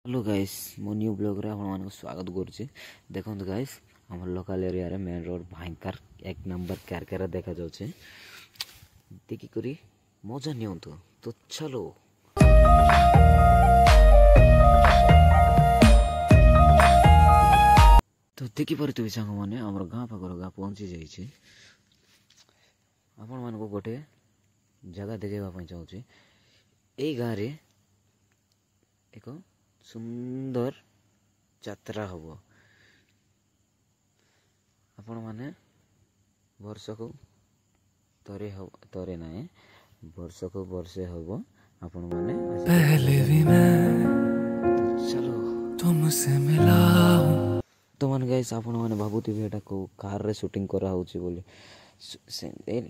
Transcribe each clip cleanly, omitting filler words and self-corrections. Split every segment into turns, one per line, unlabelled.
Hello guys मो new blog रे आपण मानको स्वागत करूची। देखंतु गाइस हमर लोकल एरिया रे मेन रोड भयंकर एक नंबर कारकेरा देखा जाउछे। देखि करी मजा नियंतु तो चलो। तो देखि परतु संग माने हमर गां पाकर गां पहुंची जाई छी। आपण मानको गोटे जगह देखेबा पई चाहूची। ए गां रे एको सुंदर यात्रा हम आपण माने वर्ष को तरे ना वर्ष को वर्षे हम आपण माने
पहले भी मैं
चलो
तुमसे मिला हूं।
तो मन गाइस आपण माने भाबुती एटा को कार रे शूटिंग करा होची बोली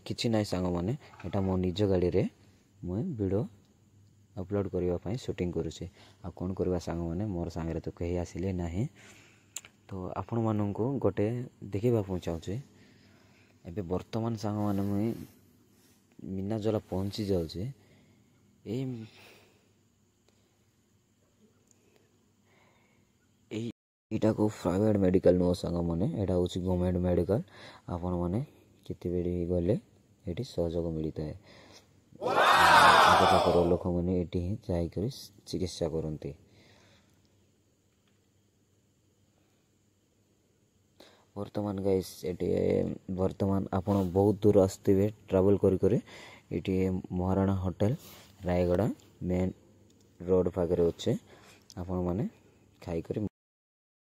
किछि नाइ सांग माने एटा मो निज गाड़ी रे मैं वीडियो अपलोड करने शूटिंग करुचे। आ कौन करवा सांग मैंने मोर सांगे तो कहीं आसिले ना तो आपण मानू गोटे देखा चाहूँचे। एबे वर्तमान सांग मैंने मुई मीनाजला पहुँची जाऊे। एटा को प्राइवेट मेडिकल नुह सांग मैंने एटा हूँ गवर्नमेंट मेडिकल। आपण मैंने केते बेड़ी गले ये सहयोग मिलता है। लोक मैंने ये जाकर चिकित्सा करते। वर्तमान गाइस वर्तमान आपण बहुत दूर आसते ट्रावेल ये Maharana hotel Rayagada main road पाखे अच्छे। आपण मैंने खाई